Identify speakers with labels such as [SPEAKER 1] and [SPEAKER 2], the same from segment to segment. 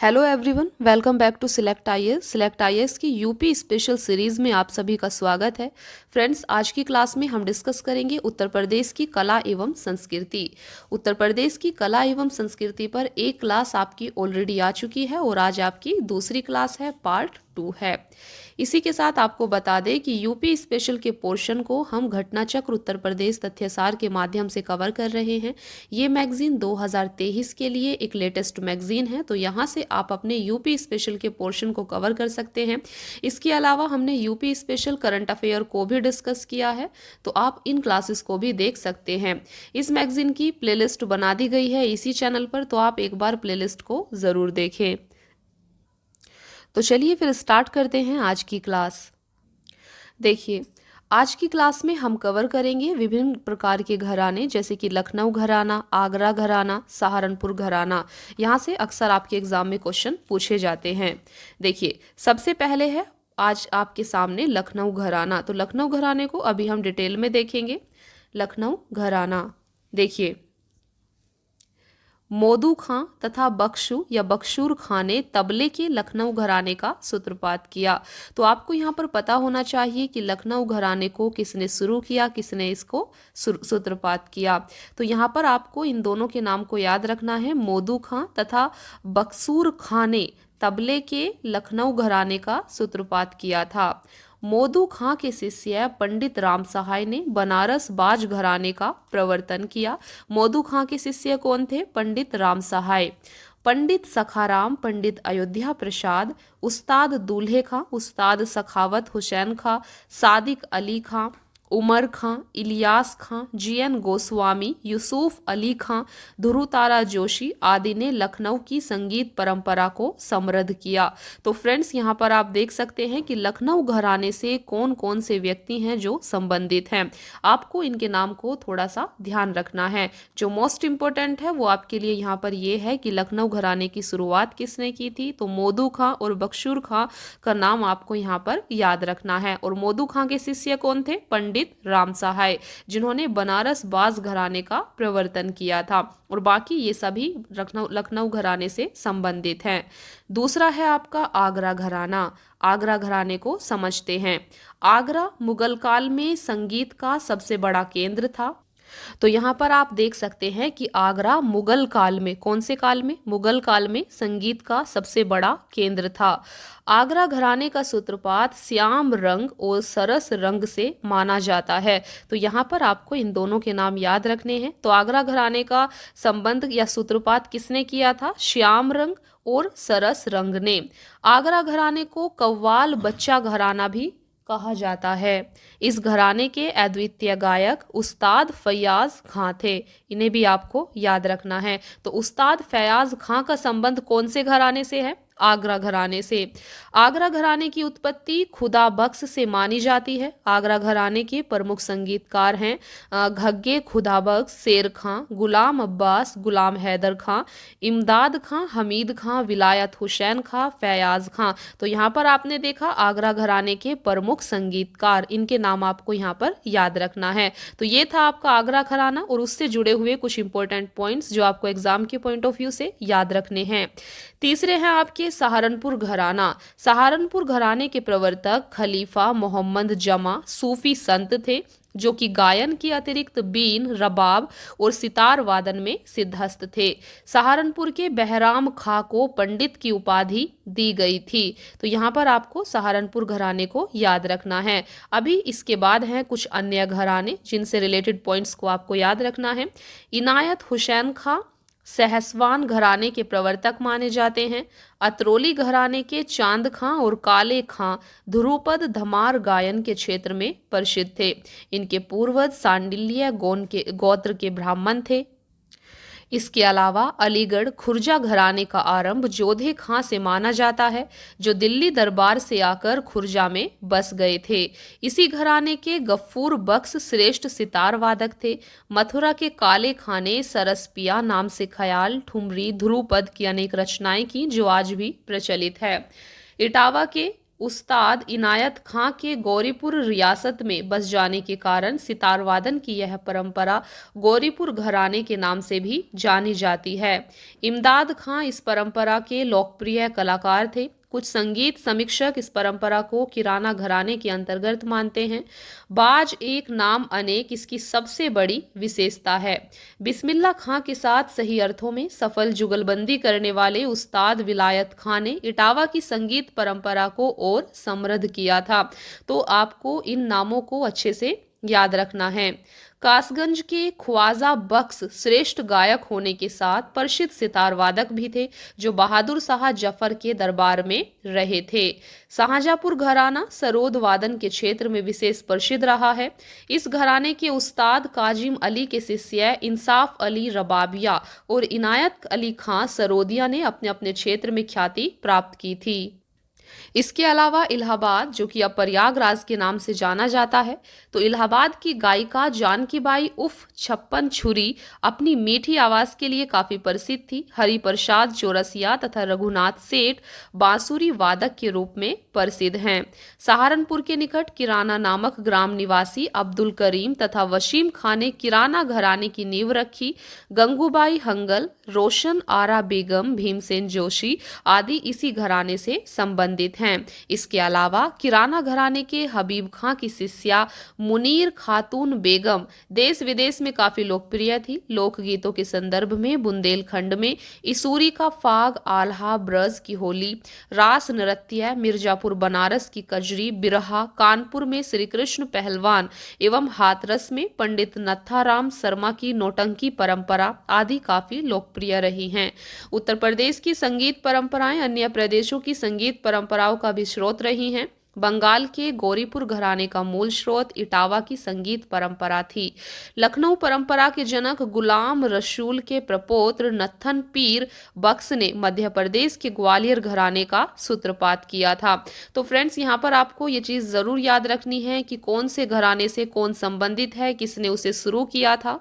[SPEAKER 1] Hello everyone, welcome back to select IAS की UP special series में आप सभी का स्वागत है। फ्रेंड्स, आज की क्लास में हम डिस्कस करेंगे उत्तर प्रदेश की कला एवं संस्कृति। उत्तर प्रदेश की कला एवं संस्कृति पर एक क्लास आपकी ऑलरेडी आ चुकी है और आज आपकी दूसरी क्लास है, पार्ट 2 है। इसी के साथ आपको बता दें कि यूपी स्पेशल के पोर्शन को हम घटना चक्र उत्तर प्रदेश तथ्यसार के माध्यम से कवर कर रहे हैं। ये मैगजीन 2023 के लिए एक लेटेस्ट मैगजीन है, तो यहाँ से आप अपने यूपी स्पेशल के पोर्शन को कवर कर सकते हैं। इसके अलावा हमने यूपी स्पेशल करंट अफेयर को भी डिस्कस किया है, तो आप इन क्लासेस को भी देख सकते हैं। इस मैगजीन की प्लेलिस्ट बना दी गई है इसी चैनल पर, तो आप एक बार प्लेलिस्ट को ज़रूर देखें। तो चलिए फिर स्टार्ट करते हैं आज की क्लास। देखिए, आज की क्लास में हम कवर करेंगे विभिन्न प्रकार के घराने, जैसे कि लखनऊ घराना, आगरा घराना, सहारनपुर घराना। यहाँ से अक्सर आपके एग्जाम में क्वेश्चन पूछे जाते हैं। देखिए, सबसे पहले है आज आपके सामने लखनऊ घराना। तो लखनऊ घराने को अभी हम डिटेल में देखेंगे। लखनऊ घराना देखिए, मोदू खां तथा बख्शू या बख्शूर खां ने तबले के लखनऊ घराने का सूत्रपात किया। तो आपको यहाँ पर पता होना चाहिए कि लखनऊ घराने को किसने शुरू किया, किसने इसको सूत्रपात किया। तो यहाँ पर आपको इन दोनों के नाम को याद रखना है। मोदू खां तथा बख्शूर खां ने तबले के लखनऊ घराने का सूत्रपात किया था। मोदू खां के शिष्य पंडित राम सहाय ने बनारस बाज घराने का प्रवर्तन किया। मोदू खां के शिष्य कौन थे? पंडित राम सहाय। पंडित सखाराम, पंडित अयोध्या प्रसाद, उस्ताद दूल्हे खां, उस्ताद सखावत हुसैन खां, सादिक अली खां, उमर खां, इलियास खां, जीएन गोस्वामी, यूसुफ अली खां, ध्रुतारा जोशी आदि ने लखनऊ की संगीत परंपरा को समृद्ध किया। तो फ्रेंड्स, यहाँ पर आप देख सकते हैं कि लखनऊ घराने से कौन कौन से व्यक्ति हैं जो संबंधित हैं। आपको इनके नाम को थोड़ा सा ध्यान रखना है। जो मोस्ट इम्पोर्टेंट है वो आपके लिए यहाँ पर ये है कि लखनऊ घराने की शुरुआत किसने की थी। तो मोदू खां और बख्शूर खां का नाम आपको यहाँ पर याद रखना है। और मोदू खां के शिष्य कौन थे? पंडित राम सहाय, जिन्होंने बनारस बाज घराने का प्रवर्तन किया था। और बाकी ये सभी लखनऊ घराने से संबंधित हैं। दूसरा है आपका आगरा घराना। आगरा घराने को समझते हैं। आगरा मुगल काल में संगीत का सबसे बड़ा केंद्र था। तो यहाँ पर आप देख सकते हैं कि आगरा मुगल काल में, कौन से काल में? मुगल काल में संगीत का सबसे बड़ा केंद्र था। आगरा घराने का सूत्रपात श्याम रंग और सरस रंग से माना जाता है। तो यहाँ पर आपको इन दोनों के नाम याद रखने हैं। तो आगरा घराने का संबंध या सूत्रपात किसने किया था? श्याम रंग और सरस रंग ने। आगरा घराने को कव्वाल बच्चा घराना भी कहा जाता है। इस घराने के अद्वितीय गायक उस्ताद फैयाज खां थे। इन्हें भी आपको याद रखना है। तो उस्ताद फैयाज खां का संबंध कौन से घराने से है? आगरा घराने से। आगरा घराने की उत्पत्ति खुदा बख्श से मानी जाती है। आगरा घराने के प्रमुख संगीतकार हैं घग्गे खुदा बख्श, शेर खां, गुलाम अब्बास, गुलाम हैदर खां, इमदाद खां, हमीद खां, विलायत हुसैन खां, फैयाज खां। तो यहाँ पर आपने देखा आगरा घराने के प्रमुख संगीतकार, इनके नाम आपको यहाँ पर याद रखना है। तो ये था आपका आगरा घराना और उससे जुड़े हुए कुछ इंपॉर्टेंट पॉइंट्स जो आपको एग्जाम के पॉइंट ऑफ व्यू से याद रखने हैं। तीसरे हैं आपके सहारनपुर घराना। सहारनपुर घराने के प्रवर्तक खलीफा मोहम्मद जमा सूफी संत थे, जो कि गायन के अतिरिक्त बीन, रबाब और सितार वादन में सिद्धहस्त थे। सहारनपुर के बहराम खां को पंडित की उपाधि दी गई थी। तो यहाँ पर आपको सहारनपुर घराने को याद रखना है। अभी इसके बाद हैं कुछ अन्य घराने जिनसे रिलेटेड पॉइंट्स को आपको याद रखना है। इनायत हुसैन खां सहसवान घराने के प्रवर्तक माने जाते हैं। अतरोली घराने के चांद खां और काले खां ध्रुपद धमार गायन के क्षेत्र में प्रसिद्ध थे। इनके पूर्वज सांडिल्य गोत्र के ब्राह्मण थे। इसके अलावा अलीगढ़ खुर्जा घराने का आरंभ जोधे खां से माना जाता है, जो दिल्ली दरबार से आकर खुर्जा में बस गए थे। इसी घराने के गफ्फूर बख्श श्रेष्ठ सितार वादक थे। मथुरा के काले खां ने सरसपिया नाम से ख्याल, ठुमरी, ध्रुपद की अनेक रचनाएं की, जो आज भी प्रचलित है। इटावा के उस्ताद इनायत खां के गौरीपुर रियासत में बस जाने के कारण सितार वादन की यह परंपरा गौरीपुर घराने के नाम से भी जानी जाती है। इमदाद खां इस परंपरा के लोकप्रिय कलाकार थे। कुछ संगीत समीक्षक इस परंपरा को किराना घराने के अंतर्गत मानते हैं। बाज एक नाम अनेक इसकी सबसे बड़ी विशेषता है। बिस्मिल्लाह खां के साथ सही अर्थों में सफल जुगलबंदी करने वाले उस्ताद विलायत खां ने इटावा की संगीत परंपरा को और समृद्ध किया था। तो आपको इन नामों को अच्छे से याद रखना है। कासगंज के ख्वाजा बख्श श्रेष्ठ गायक होने के साथ प्रसिद्ध सितार वादक भी थे, जो बहादुर शाह जफर के दरबार में रहे थे। शाहजहाँपुर घराना सरोद वादन के क्षेत्र में विशेष प्रसिद्ध रहा है। इस घराने के उस्ताद काजिम अली के शिष्य इंसाफ अली रबाबिया और इनायत अली खां सरोदिया ने अपने अपने क्षेत्र में ख्याति प्राप्त की थी। इसके अलावा इलाहाबाद, जो कि अब प्रयागराज के नाम से जाना जाता है, तो इलाहाबाद की गायिका जानकी बाई उफ छप्पन छुरी अपनी मीठी आवाज के लिए काफी प्रसिद्ध थी। हरिप्रसाद चौरसिया तथा रघुनाथ सेठ बांसुरी वादक के रूप में प्रसिद्ध हैं। सहारनपुर के निकट किराना नामक ग्राम निवासी अब्दुल करीम तथा वसीम खां ने किराना घराने की नींव रखी। गंगूबाई हंगल, रोशन आरा बेगम, भीमसेन जोशी आदि इसी घराने से संबंधित हैं। इसके अलावा किराना घराने के हबीब खां की शिष्या मुनीर खातून बेगम देश विदेश में काफी लोकप्रिय थी। लोकगीतों के संदर्भ में बुंदेलखंड में इसूरी का फाग, आल्हा, ब्रज की होली, रास नृत्य, मिर्जापुर बनारस की कजरी, बिरहा, कानपुर में श्री कृष्ण पहलवान एवं हाथरस में पंडित नत्थाराम शर्मा की नौटंकी परंपरा आदि काफी लोकप्रिय रही हैं। उत्तर प्रदेश की संगीत परंपराएं अन्य प्रदेशों की संगीत परंपराओं का भी स्रोत रही हैं। बंगाल के गौरीपुर घराने का मूल स्रोत इटावा की संगीत परंपरा थी। लखनऊ परंपरा के जनक गुलाम रसूल के प्रपौत्र नत्थन पीर बख्श ने मध्य प्रदेश के ग्वालियर घराने का सूत्रपात किया था। तो फ्रेंड्स, यहाँ पर आपको ये चीज़ ज़रूर याद रखनी है कि कौन से घराने से कौन संबंधित है, किसने उसे शुरू किया था।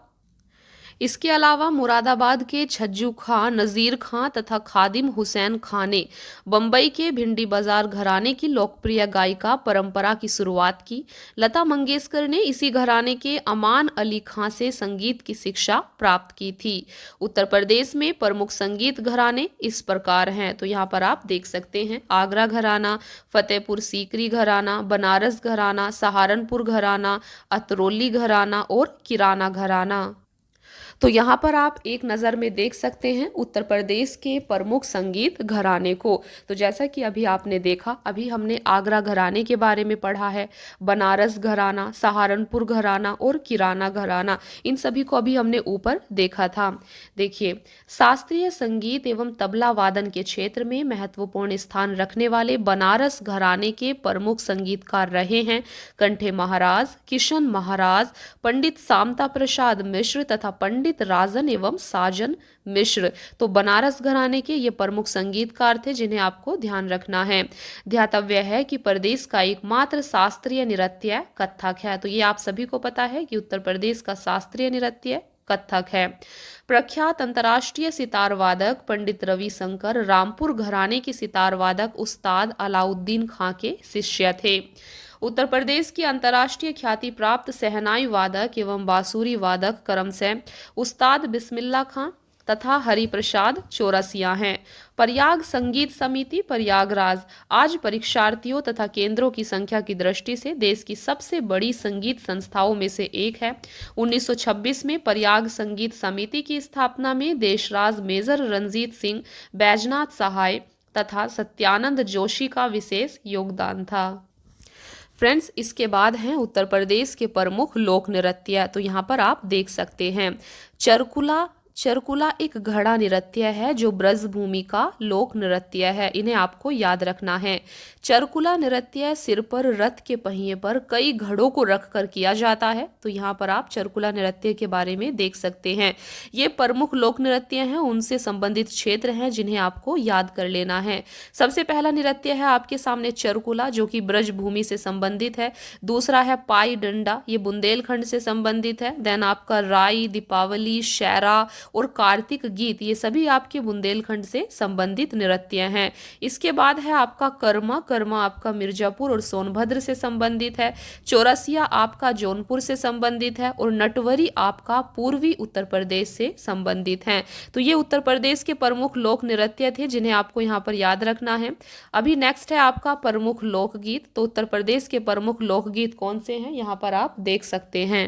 [SPEAKER 1] इसके अलावा मुरादाबाद के छज्जू खां, नज़ीर खां तथा खादिम हुसैन खां ने बम्बई के भिंडी बाजार घराने की लोकप्रिय गायिका परंपरा की शुरुआत की। लता मंगेशकर ने इसी घराने के अमान अली खां से संगीत की शिक्षा प्राप्त की थी। उत्तर प्रदेश में प्रमुख संगीत घराने इस प्रकार हैं, तो यहाँ पर आप देख सकते हैं आगरा घराना, फतेहपुर सीकरी घराना, बनारस घराना, सहारनपुर घराना, अतरौली घराना और किराना घराना। तो यहाँ पर आप एक नज़र में देख सकते हैं उत्तर प्रदेश के प्रमुख संगीत घराने को। तो जैसा कि अभी आपने देखा, अभी हमने आगरा घराने के बारे में पढ़ा है, बनारस घराना, सहारनपुर घराना और किराना घराना, इन सभी को अभी हमने ऊपर देखा था। देखिए, शास्त्रीय संगीत एवं तबला वादन के क्षेत्र में महत्वपूर्ण स्थान रखने वाले बनारस घराने के प्रमुख संगीतकार रहे हैं कंठे महाराज, किशन महाराज, पंडित सामता प्रसाद मिश्र तथा पंडित राजन एवं साजन मिश्र। तो बनारस घराने के ये प्रमुख संगीतकार थे जिन्हें आपको ध्यान रखना है। ध्यातव्य है कि प्रदेश का एकमात्र शास्त्रीय नृत्य कथक है। तो ये आप सभी को पता है कि उत्तर प्रदेश का शास्त्रीय नृत्य कथक है। प्रख्यात अंतर्राष्ट्रीय सितार वादक पंडित रविशंकर रामपुर घराने के सितार वादक उस्ताद अलाउद्दीन खां के शिष्य थे। उत्तर प्रदेश की अंतर्राष्ट्रीय ख्याति प्राप्त शहनाई वादक एवं बांसुरी वादक क्रमशः उस्ताद बिस्मिल्लाह खां तथा हरिप्रसाद चौरसिया हैं। प्रयाग संगीत समिति प्रयागराज आज परीक्षार्थियों तथा केंद्रों की संख्या की दृष्टि से देश की सबसे बड़ी संगीत संस्थाओं में से एक है। 1926 में प्रयाग संगीत समिति की स्थापना में देशराज मेजर रणजीत सिंह, बैजनाथ सहाय तथा सत्यानंद जोशी का विशेष योगदान था। फ्रेंड्स, इसके बाद हैं उत्तर प्रदेश के प्रमुख लोक नृत्य। तो यहाँ पर आप देख सकते हैं चरकुला। चरकुला एक घड़ा नृत्य है जो ब्रजभूमि का लोक नृत्य है, इन्हें आपको याद रखना है। चरकुला नृत्य सिर पर रथ के पहिए पर कई घड़ों को रखकर किया जाता है। तो यहाँ पर आप चरकुला नृत्य के बारे में देख सकते हैं। ये प्रमुख लोक नृत्य हैं, उनसे संबंधित क्षेत्र हैं जिन्हें आपको याद कर लेना है। सबसे पहला नृत्य है आपके सामने चरकुला, जो कि ब्रजभूमि से संबंधित है। दूसरा है पाई डंडा, ये बुंदेलखंड से संबंधित है। देन आपका राई, दीपावली, शैरा और कार्तिक गीत, ये सभी आपके बुंदेलखंड से संबंधित नृत्य हैं। इसके बाद है आपका कर्मा, कर्मा आपका मिर्जापुर और सोनभद्र से संबंधित है। चौरसिया आपका जौनपुर से संबंधित है और नटवरी आपका पूर्वी उत्तर प्रदेश से संबंधित हैं। तो ये उत्तर प्रदेश के प्रमुख लोक नृत्य थे जिन्हें आपको यहाँ पर याद रखना है। अभी नेक्स्ट है आपका प्रमुख लोकगीत। तो उत्तर प्रदेश के प्रमुख लोकगीत कौन से हैं यहाँ पर आप देख सकते हैं।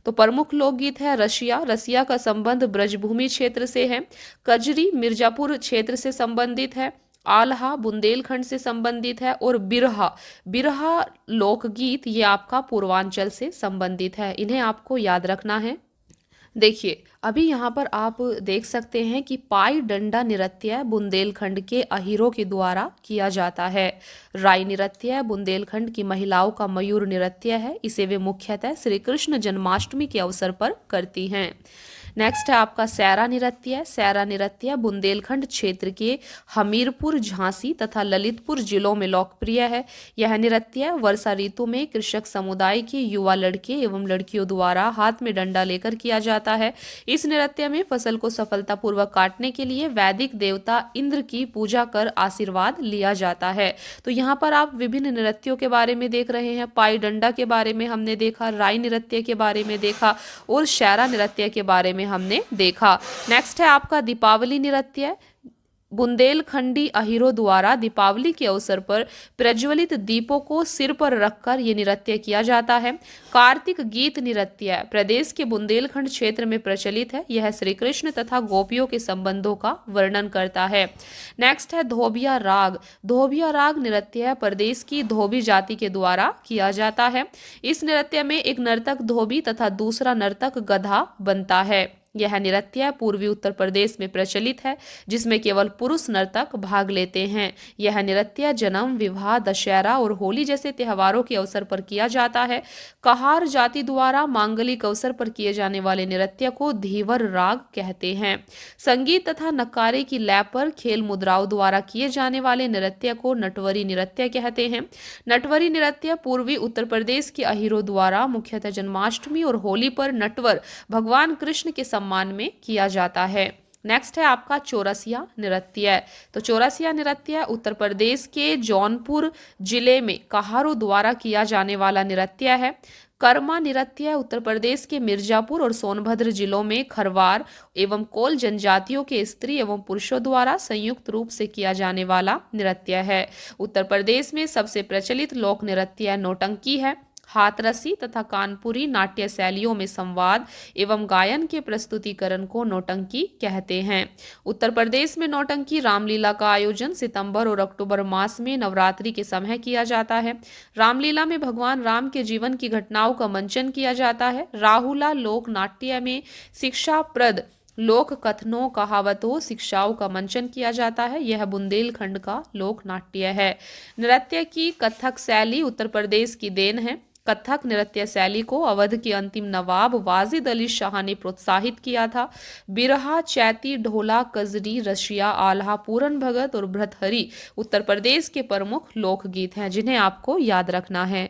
[SPEAKER 1] तो प्रमुख लोकगीत है रसिया, रसिया का संबंध ब्रजभूमि क्षेत्र से है। कजरी मिर्जापुर क्षेत्र से संबंधित है। आल्हा बुंदेलखंड से संबंधित है और बिरहा, बिरहा लोकगीत ये आपका पूर्वांचल से संबंधित है। इन्हें आपको याद रखना है। देखिए अभी यहाँ पर आप देख सकते हैं कि पाई डंडा नृत्य बुंदेलखंड के अहीरों के द्वारा किया जाता है। राई नृत्य बुंदेलखंड की महिलाओं का मयूर नृत्य है। इसे वे मुख्यतः श्री कृष्ण जन्माष्टमी के अवसर पर करती हैं। नेक्स्ट है आपका सैरा नृत्य। सैरा नृत्य बुंदेलखंड क्षेत्र के हमीरपुर, झांसी तथा ललितपुर जिलों में लोकप्रिय है। यह नृत्य वर्षा ऋतु में कृषक समुदाय के युवा लड़के एवं लड़कियों द्वारा हाथ में डंडा लेकर किया जाता है। इस नृत्य में फसल को सफलतापूर्वक काटने के लिए वैदिक देवता इंद्र की पूजा कर आशीर्वाद लिया जाता है। तो यहाँ पर आप विभिन्न नृत्यों के बारे में देख रहे हैं। पाई डंडा के बारे में हमने देखा, राई नृत्य के बारे में देखा और सैरा नृत्य के बारे में हमने देखा। नेक्स्ट है आपका दीपावली नृत्य। बुंदेलखंडी अहीरों द्वारा दीपावली के अवसर पर प्रज्वलित दीपों को सिर पर रखकर यह नृत्य किया जाता है। कार्तिक गीत नृत्य प्रदेश के बुंदेलखंड क्षेत्र में प्रचलित है। यह श्री कृष्ण तथा गोपियों के संबंधों का वर्णन करता है। नेक्स्ट है धोबिया राग। धोबिया राग नृत्य प्रदेश की धोबी जाति के द्वारा किया जाता है। इस नृत्य में एक नर्तक धोबी तथा दूसरा नर्तक गधा बनता है। यह नृत्य पूर्वी उत्तर प्रदेश में प्रचलित है जिसमें केवल पुरुष नर्तक भाग लेते हैं। यह नृत्य जन्म, विवाह, दशहरा और होली जैसे त्योहारों के अवसर पर किया जाता है। कहार जाति द्वारा मांगलिक अवसर पर किए जाने वाले नृत्य को धीवर राग कहते हैं। संगीत तथा नक्कारे की लय पर खेल मुद्राओं द्वारा किए जाने वाले नृत्य को नटवरी नृत्य कहते हैं। नटवरी नृत्य पूर्वी उत्तर प्रदेश के अहीरों द्वारा मुख्यतः जन्माष्टमी और होली पर नटवर भगवान कृष्ण के सम्मान में किया जाता है। नेक्स्ट है आपका चौरसिया नृत्य। तो चौरसिया नृत्य उत्तर प्रदेश के जौनपुर जिले में कहारों द्वारा किया जाने वाला नृत्य है। कर्मा नृत्य उत्तर प्रदेश के मिर्जापुर और सोनभद्र जिलों में खरवार एवं कोल जनजातियों के स्त्री एवं पुरुषों द्वारा संयुक्त रूप से किया जाने वाला नृत्य है। उत्तर प्रदेश में सबसे प्रचलित लोक नृत्य नौटंकी है। हाथरसी तथा कानपुरी नाट्य शैलियों में संवाद एवं गायन के प्रस्तुतिकरण को नौटंकी कहते हैं। उत्तर प्रदेश में नौटंकी रामलीला का आयोजन सितंबर और अक्टूबर मास में नवरात्रि के समय किया जाता है। रामलीला में भगवान राम के जीवन की घटनाओं का मंचन किया जाता है। राहुला लोक नाट्य में शिक्षाप्रद लोक कथनों, कहावतों, शिक्षाओं का मंचन किया जाता है। यह बुंदेलखंड का लोक नाट्य है। नृत्य की कथक शैली उत्तर प्रदेश की देन है। कथक नृत्य शैली को अवध के अंतिम नवाब वाजिद अली शाह ने प्रोत्साहित किया था। बिरहा, चैती, ढोला, कजरी, रसिया, आल्हा, पूरन भगत और भ्रतहरी उत्तर प्रदेश के प्रमुख लोकगीत हैं जिन्हें आपको याद रखना है।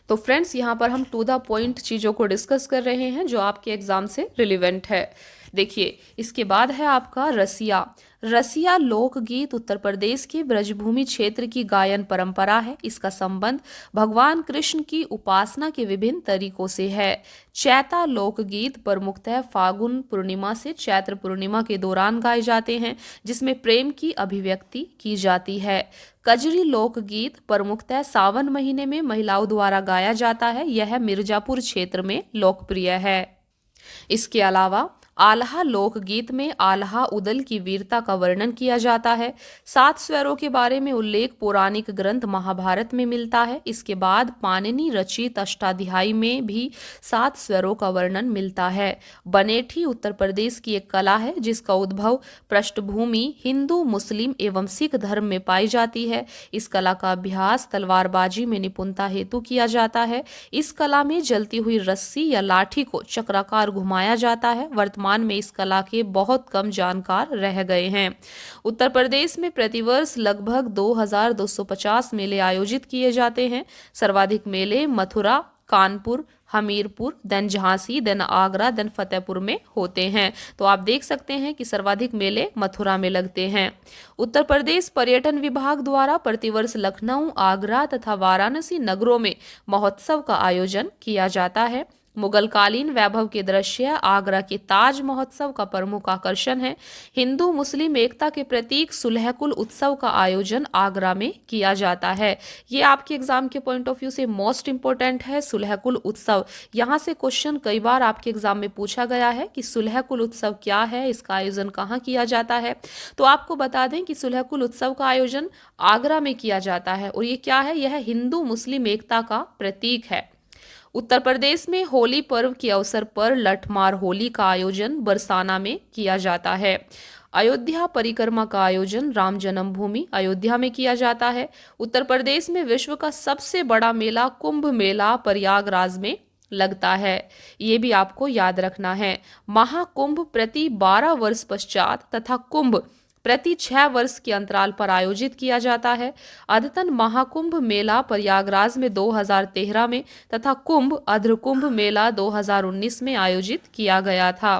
[SPEAKER 1] तो फ्रेंड्स यहाँ पर हम टू द पॉइंट चीज़ों को डिस्कस कर रहे हैं जो आपके एग्जाम से रिलेवेंट है। देखिए इसके बाद है आपका रसिया। रसिया लोकगीत उत्तर प्रदेश के ब्रजभूमि क्षेत्र की गायन परंपरा है। इसका संबंध भगवान कृष्ण की उपासना के विभिन्न तरीकों से है। चैता लोकगीत प्रमुखतः फागुन पूर्णिमा से चैत्र पूर्णिमा के दौरान गाए जाते हैं जिसमें प्रेम की अभिव्यक्ति की जाती है। कजरी लोकगीत प्रमुखतः सावन महीने में महिलाओं द्वारा गाया जाता है। यह मिर्जापुर क्षेत्र में लोकप्रिय है। इसके अलावा आल्हा लोकगीत में आल्हा उदल की वीरता का वर्णन किया जाता है। 7 स्वरों के बारे में उल्लेख पौराणिक ग्रंथ महाभारत में मिलता है। इसके बाद पाणिनि रचित अष्टाध्यायी में भी 7 स्वरों का वर्णन मिलता है। बनेठी उत्तर प्रदेश की एक कला है जिसका उद्भव पृष्ठभूमि हिंदू, मुस्लिम एवं सिख धर्म में पाई जाती है। इस कला का अभ्यास तलवारबाजी में निपुणता हेतु किया जाता है। इस कला में जलती हुई रस्सी या लाठी को चक्राकार घुमाया जाता है। वर्तमान में इस कला के बहुत कम जानकार रह गए हैं। उत्तर प्रदेश में प्रतिवर्ष लगभग 2250 मेले आयोजित किए जाते हैं। सर्वाधिक मेले Mathura, Kanpur, Hamirpur, then Jhansi, then Agra, then Fatehpur में होते हैं। तो आप देख सकते हैं कि सर्वाधिक मेले मथुरा में लगते हैं। उत्तर प्रदेश पर्यटन विभाग द्वारा प्रतिवर्ष लखनऊ, आगरा तथा वाराणसी नगरों में महोत्सव का आयोजन किया जाता है। मुगलकालीन वैभव के दृश्य आगरा के ताज महोत्सव का प्रमुख आकर्षण है। हिंदू मुस्लिम एकता के प्रतीक सुलहकुल उत्सव का आयोजन आगरा में किया जाता है। ये आपके एग्जाम के पॉइंट ऑफ व्यू से मोस्ट इंपोर्टेंट है, सुलहकुल उत्सव। यहाँ से क्वेश्चन कई बार आपके एग्जाम में पूछा गया है कि सुलहकुल उत्सव क्या है, इसका आयोजन कहाँ किया जाता है। तो आपको बता दें कि सुलहकुल उत्सव का आयोजन आगरा में किया जाता है और ये क्या है, यह हिंदू मुस्लिम एकता का प्रतीक है। उत्तर प्रदेश में होली पर्व के अवसर पर लठमार होली का आयोजन बरसाना में किया जाता है। अयोध्या परिक्रमा का आयोजन राम जन्मभूमि अयोध्या में किया जाता है। उत्तर प्रदेश में विश्व का सबसे बड़ा मेला कुंभ मेला प्रयागराज में लगता है। ये भी आपको याद रखना है। महाकुंभ प्रति 12 वर्ष पश्चात तथा कुंभ प्रति 6 वर्ष के अंतराल पर आयोजित किया जाता है। अद्यतन महाकुंभ मेला प्रयागराज में 2013 में तथा कुंभ अर्धकुंभ मेला 2019 में आयोजित किया गया था।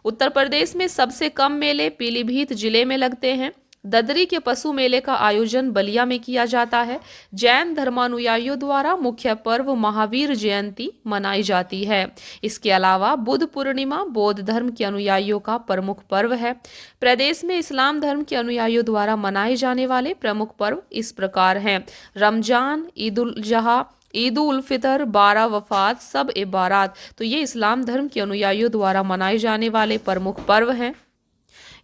[SPEAKER 1] उत्तर प्रदेश में सबसे कम मेले पीलीभीत जिले में लगते हैं। ददरी के पशु मेले का आयोजन बलिया में किया जाता है। जैन धर्मानुयायियों द्वारा मुख्य पर्व महावीर जयंती मनाई जाती है। इसके अलावा बुद्ध पूर्णिमा बौद्ध धर्म के अनुयायियों का प्रमुख पर्व है। प्रदेश में इस्लाम धर्म के अनुयायियों द्वारा मनाए जाने वाले प्रमुख पर्व इस प्रकार हैं: रमजान, ईद उल जहा, ईद उल फितर, 12 वफात, सब ए बारात। तो ये इस्लाम धर्म के अनुयायियों द्वारा मनाए जाने वाले प्रमुख पर्व हैं।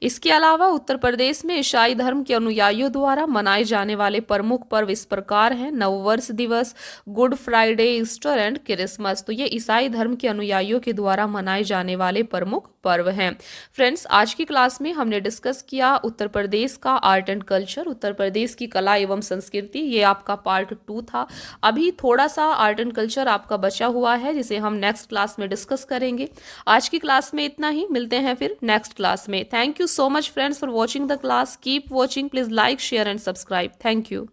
[SPEAKER 1] इसके अलावा उत्तर प्रदेश में ईसाई धर्म के अनुयायियों द्वारा मनाए जाने वाले प्रमुख पर्व इस प्रकार हैं: नववर्ष दिवस, good Friday, Easter and Christmas. तो ये ईसाई धर्म के अनुयायियों के द्वारा मनाए जाने वाले प्रमुख पर्व हैं। फ्रेंड्स, आज की क्लास में हमने डिस्कस किया उत्तर प्रदेश का art and culture, Uttar Pradesh की कला एवं संस्कृति। ये आपका पार्ट 2 था। अभी थोड़ा सा आर्ट एंड कल्चर आपका बचा हुआ है जिसे हम नेक्स्ट क्लास में डिस्कस करेंगे। आज की क्लास में इतना ही, मिलते हैं फिर नेक्स्ट क्लास में। Thank you so much friends for watching the class. Keep watching. Please like, share and subscribe. Thank you.